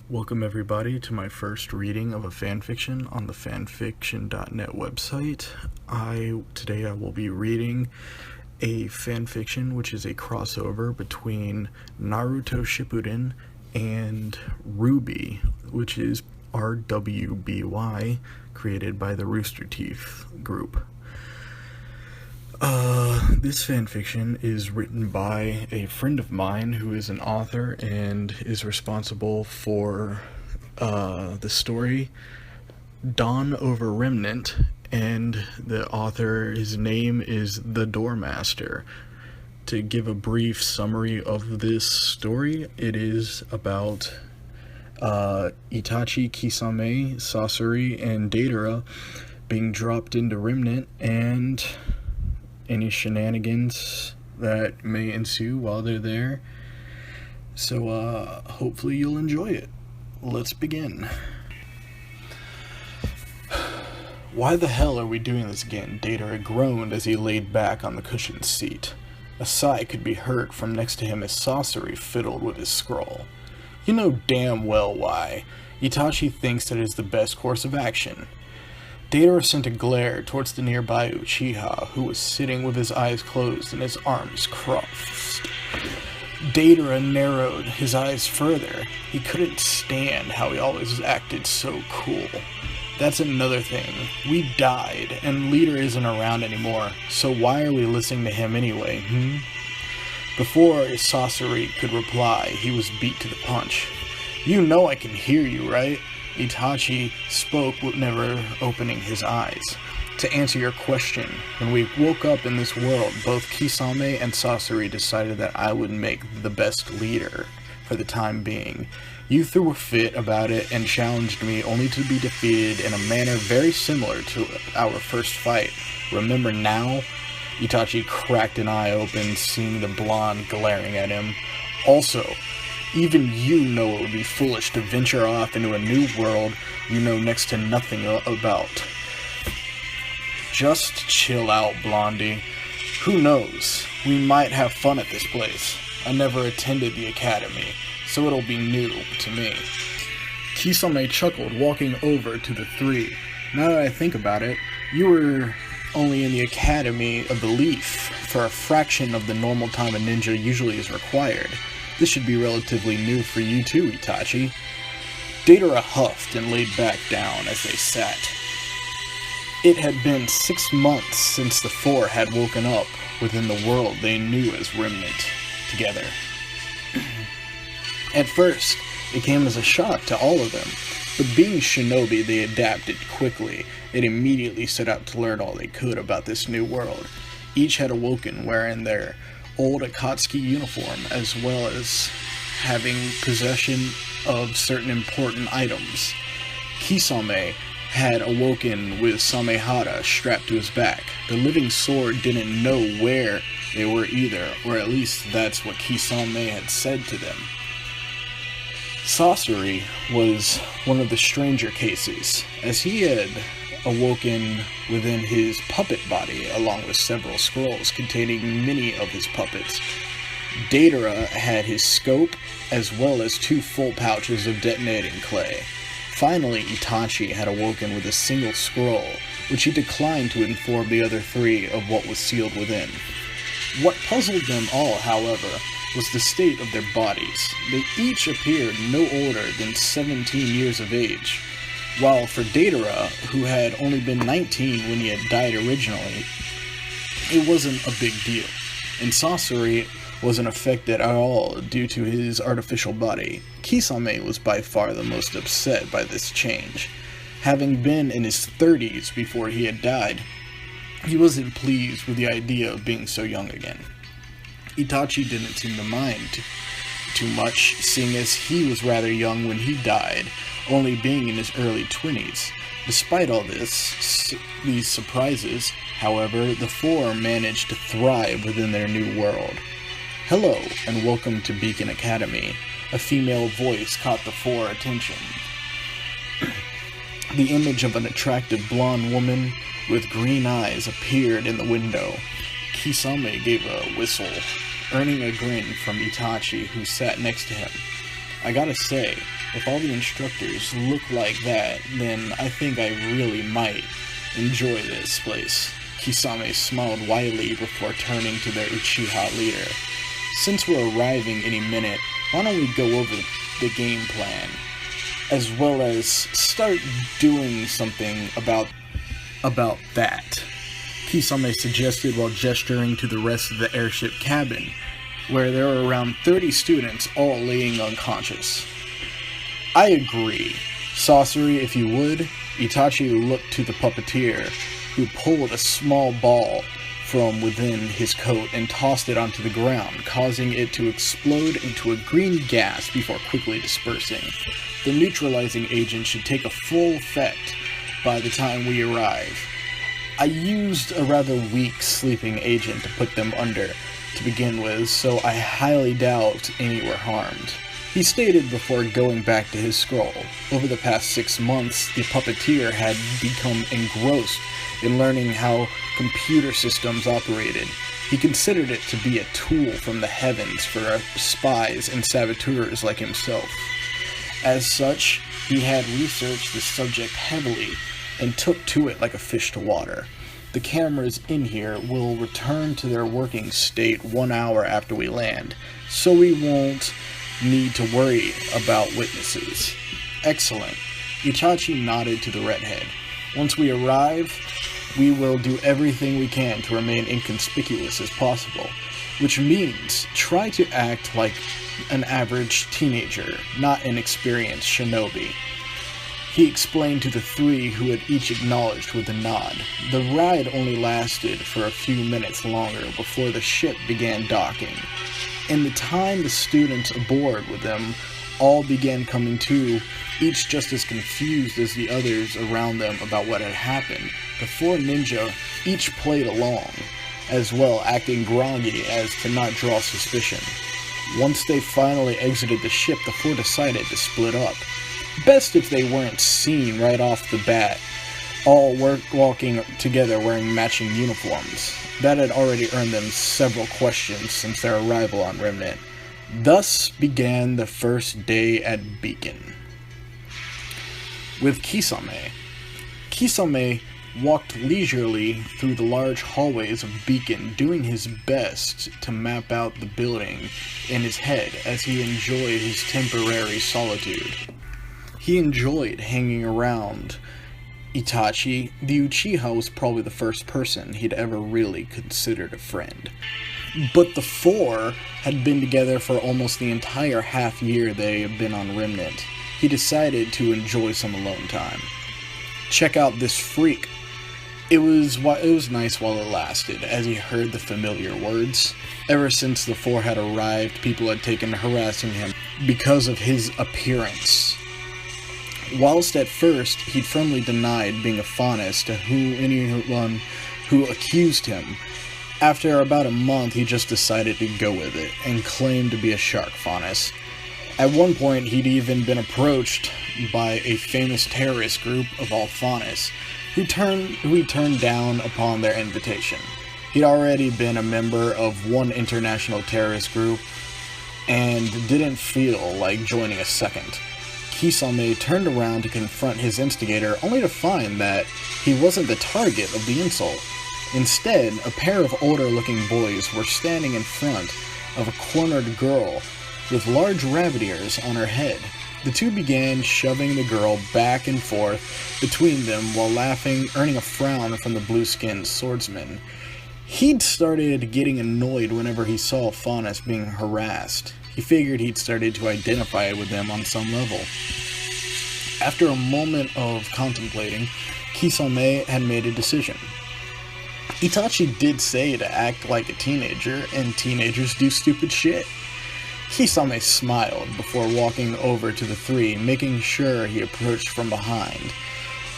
Welcome everybody to my first reading of a fanfiction on the fanfiction.net website. Today I will be reading a fanfiction which is a crossover between Naruto Shippuden and RWBY, which is RWBY, created by the Rooster Teeth group. This fanfiction is written by a friend of mine who is an author and is responsible for the story Dawn over Remnant, and the author, his name is The Doormaster. To give a brief summary of this story, it is about Itachi, Kisame, Sasori, and Deidara being dropped into Remnant and any shenanigans that may ensue while they're there. So hopefully you'll enjoy it. Let's begin. Why the hell are we doing this again? Deidara groaned as he laid back on the cushioned seat. A sigh could be heard from next to him as Sasori fiddled with his scroll. You know damn well why. Itachi thinks that it is the best course of action. Deidara sent a glare towards the nearby Uchiha, who was sitting with his eyes closed and his arms crossed. Deidara narrowed his eyes further. He couldn't stand how he always acted so cool. That's another thing. We died, and Leader isn't around anymore, so why are we listening to him anyway, Before Sasori could reply, he was beat to the punch. You know I can hear you, right? Itachi spoke with never opening his eyes. To answer your question, when we woke up in this world, both Kisame and Sasori decided that I would make the best leader for the time being. You threw a fit about it and challenged me only to be defeated in a manner very similar to our first fight. Remember now? Itachi cracked an eye open, seeing the blonde glaring at him. Also, even you know it would be foolish to venture off into a new world you know next to nothing about. Just chill out, Blondie. Who knows? We might have fun at this place. I never attended the academy, so it'll be new to me. Kisame chuckled, walking over to the three. Now that I think about it, you were only in the Academy of the Leaf for a fraction of the normal time a ninja usually is required. This should be relatively new for you too, Itachi. Deidara huffed and laid back down as they sat. It had been 6 months since the four had woken up within the world they knew as Remnant together. At first, it came as a shock to all of them, but being shinobi, they adapted quickly and immediately set out to learn all they could about this new world. Each had awoken wearing their old Akatsuki uniform, as well as having possession of certain important items. Kisame had awoken with Samehara strapped to his back. The living sword didn't know where they were either, or at least that's what Kisame had said to them. Sasori was one of the stranger cases, as he had awoken within his puppet body, along with several scrolls containing many of his puppets. Deidara had his scope, as well as 2 full pouches of detonating clay. Finally, Itachi had awoken with a single scroll, which he declined to inform the other 3 of what was sealed within. What puzzled them all, however, was the state of their bodies. They each appeared no older than 17 years of age. While for Deidara, who had only been 19 when he had died originally, it wasn't a big deal, and Sasori wasn't affected at all due to his artificial body. Kisame was by far the most upset by this change. Having been in his 30s before he had died, he wasn't pleased with the idea of being so young again. Itachi didn't seem to mind too much, seeing as he was rather young when he died, only being in his early 20s. Despite all these surprises, however, the four managed to thrive within their new world. Hello, and welcome to Beacon Academy. A female voice caught the four attention. The image of an attractive blonde woman with green eyes appeared in the window. Kisame gave a whistle, earning a grin from Itachi, who sat next to him. I gotta say, if all the instructors look like that, then I think I really might enjoy this place. Kisame smiled widely before turning to their Uchiha leader. Since we're arriving any minute, why don't we go over the game plan, as well as start doing something about that, Kisame suggested while gesturing to the rest of the airship cabin, where there were around 30 students all laying unconscious. I agree. Sorcery, if you would. Itachi looked to the puppeteer, who pulled a small ball from within his coat and tossed it onto the ground, causing it to explode into a green gas before quickly dispersing. The neutralizing agent should take a full effect by the time we arrive. I used a rather weak sleeping agent to put them under to begin with, so I highly doubt any were harmed. He stated before going back to his scroll. Over the past 6 months, the puppeteer had become engrossed in learning how computer systems operated. He considered it to be a tool from the heavens for spies and saboteurs like himself. As such, he had researched the subject heavily and took to it like a fish to water. The cameras in here will return to their working state 1 hour after we land, so we won't need to worry about witnesses. Excellent. Itachi nodded to the redhead. Once we arrive, we will do everything we can to remain inconspicuous as possible, which means try to act like an average teenager, not an experienced shinobi. He explained to the three, who had each acknowledged with a nod. The ride only lasted for a few minutes longer before the ship began docking. In the time the students aboard with them all began coming to, each just as confused as the others around them about what had happened, the four ninja each played along, as well, acting groggy as to not draw suspicion. Once they finally exited the ship, the four decided to split up. Best if they weren't seen right off the bat, all walking together wearing matching uniforms. That had already earned them several questions since their arrival on Remnant. Thus began the first day at Beacon. With Kisame. Kisame walked leisurely through the large hallways of Beacon, doing his best to map out the building in his head as he enjoyed his temporary solitude. He enjoyed hanging around Itachi. The Uchiha was probably the first person he'd ever really considered a friend. But the four had been together for almost the entire half year they had been on Remnant. He decided to enjoy some alone time. Check out this freak. It was nice while it lasted, as he heard the familiar words. Ever since the four had arrived, people had taken to harassing him because of his appearance. Whilst at first he'd firmly denied being a faunus to anyone who accused him, after about a month he just decided to go with it and claimed to be a shark faunus. At one point he'd even been approached by a famous terrorist group of all faunus, who he turned down upon their invitation. He'd already been a member of one international terrorist group and didn't feel like joining a second. Kisame turned around to confront his instigator, only to find that he wasn't the target of the insult. Instead, a pair of older-looking boys were standing in front of a cornered girl with large rabbit ears on her head. The two began shoving the girl back and forth between them while laughing, earning a frown from the blue-skinned swordsman. He'd started getting annoyed whenever he saw faunus being harassed. He figured he'd started to identify with them on some level. After a moment of contemplating, Kisame had made a decision. Itachi did say to act like a teenager, and teenagers do stupid shit. Kisame smiled before walking over to the three, making sure he approached from behind.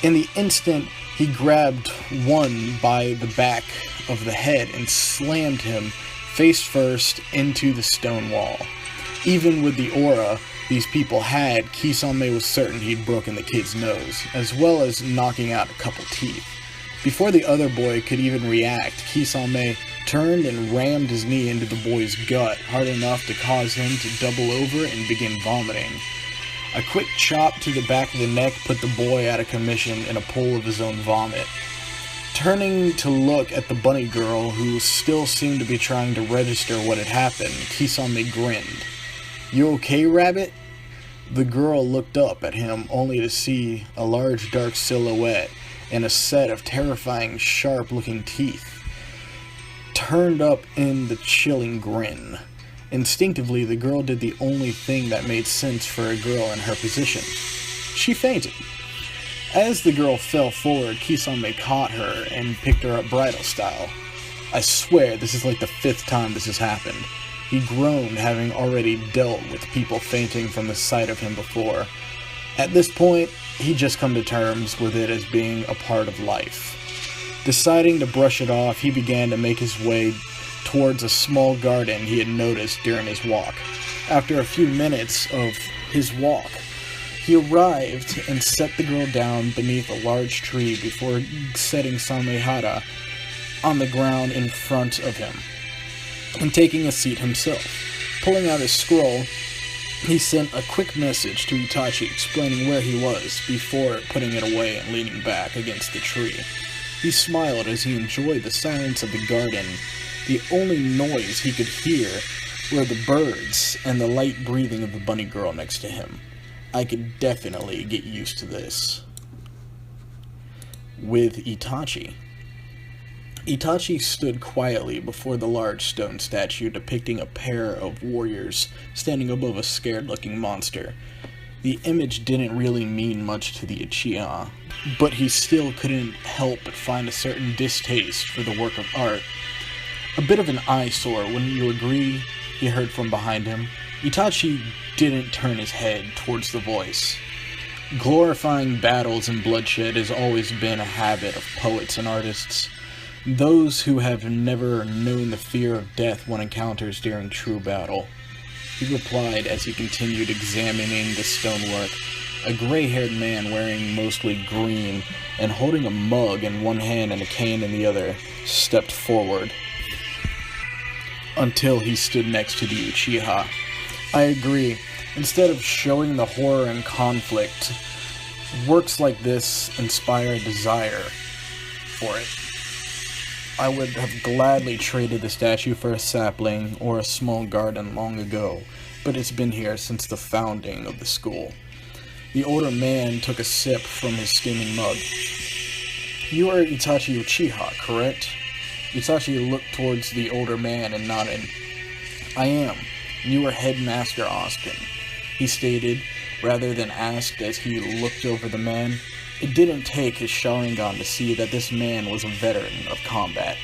In the instant, he grabbed one by the back of the head and slammed him face first into the stone wall. Even with the aura these people had, Kisame was certain he'd broken the kid's nose, as well as knocking out a couple teeth. Before the other boy could even react, Kisame turned and rammed his knee into the boy's gut, hard enough to cause him to double over and begin vomiting. A quick chop to the back of the neck put the boy out of commission in a pool of his own vomit. Turning to look at the bunny girl, who still seemed to be trying to register what had happened, Kisame grinned. "You okay, Rabbit?" The girl looked up at him only to see a large dark silhouette and a set of terrifying sharp-looking teeth turned up in the chilling grin. Instinctively, the girl did the only thing that made sense for a girl in her position. She fainted. As the girl fell forward, Kisame caught her and picked her up bridal style. "I swear this is like the 5th time this has happened." He groaned, having already dealt with people fainting from the sight of him before. At this point, he'd just come to terms with it as being a part of life. Deciding to brush it off, he began to make his way towards a small garden he had noticed during his walk. After a few minutes of his walk, he arrived and set the girl down beneath a large tree before setting Samehara on the ground in front of him and taking a seat himself. Pulling out his scroll, he sent a quick message to Itachi explaining where he was before putting it away and leaning back against the tree. He smiled as he enjoyed the silence of the garden. The only noise he could hear were the birds and the light breathing of the bunny girl next to him. I could definitely get used to this. With Itachi. Itachi stood quietly before the large stone statue depicting a pair of warriors standing above a scared-looking monster. The image didn't really mean much to the Uchiha, but he still couldn't help but find a certain distaste for the work of art. A bit of an eyesore, wouldn't you agree? He heard from behind him. Itachi didn't turn his head towards the voice. Glorifying battles and bloodshed has always been a habit of poets and artists. Those who have never known the fear of death one encounters during true battle. He replied as he continued examining the stonework. A gray-haired man wearing mostly green and holding a mug in one hand and a cane in the other stepped forward until he stood next to the Uchiha. I agree. Instead of showing the horror and conflict, works like this inspire a desire for it. I would have gladly traded the statue for a sapling or a small garden long ago, but it's been here since the founding of the school. The older man took a sip from his steaming mug. "You are Itachi Uchiha, correct?" Itachi looked towards the older man and nodded. "I am. You are Headmaster Austin," he stated, rather than asked as he looked over the man. It didn't take his Sharingan to see that this man was a veteran of combat,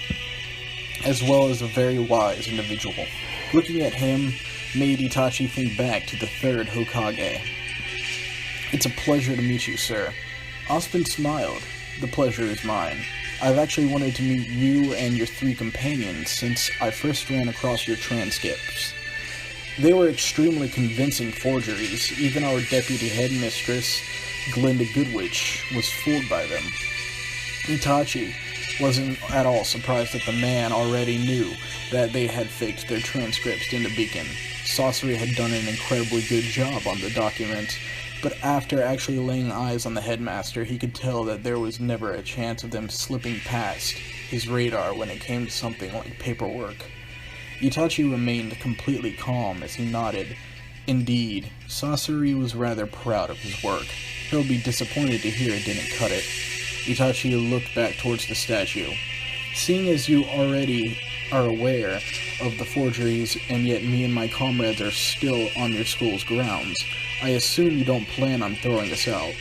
as well as a very wise individual. Looking at him made Itachi think back to the 3rd Hokage. "It's a pleasure to meet you, sir." Austin smiled. "The pleasure is mine. I've actually wanted to meet you and your 3 companions since I first ran across your transcripts. They were extremely convincing forgeries. Even our deputy headmistress, Glinda Goodwitch, was fooled by them." Itachi wasn't at all surprised that the man already knew that they had faked their transcripts into Beacon. Sorcery had done an incredibly good job on the document, but after actually laying eyes on the headmaster, he could tell that there was never a chance of them slipping past his radar when it came to something like paperwork. Itachi remained completely calm as he nodded. Indeed, Sorcery was rather proud of his work. He'll be disappointed to hear it didn't cut it. Itachi looked back towards the statue. "Seeing as you already are aware of the forgeries, and yet me and my comrades are still on your school's grounds, I assume you don't plan on throwing us out."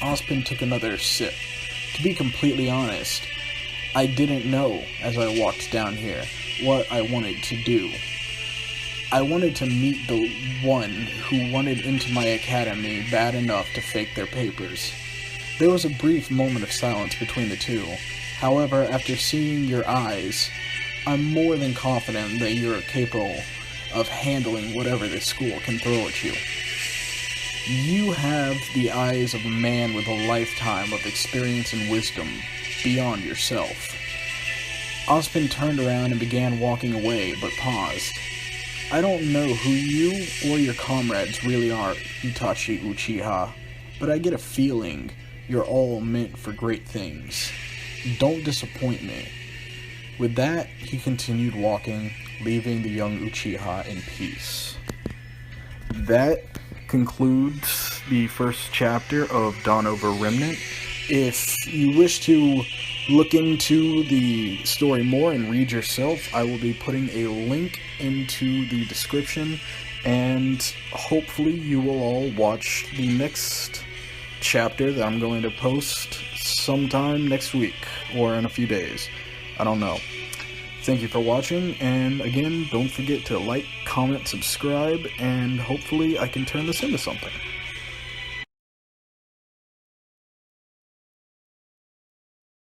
Austin took another sip. "To be completely honest, I didn't know, as I walked down here, what I wanted to do. I wanted to meet the one who wanted into my academy bad enough to fake their papers." There was a brief moment of silence between the two. However, after seeing your eyes, I'm more than confident that you're capable of handling whatever this school can throw at you. You have the eyes of a man with a lifetime of experience and wisdom beyond yourself. Ozpin turned around and began walking away, but paused. I don't know who you or your comrades really are, Itachi Uchiha, but I get a feeling you're all meant for great things. Don't disappoint me. With that, he continued walking, leaving the young Uchiha in peace. That concludes the first chapter of Dawn Over Remnant. If you wish to look into the story more and read yourself, I will be putting a link into the description, and hopefully you will all watch the next chapter that I'm going to post sometime next week or in a few days. I don't know. Thank you for watching, and again, don't forget to like, comment, subscribe, and hopefully I can turn this into something.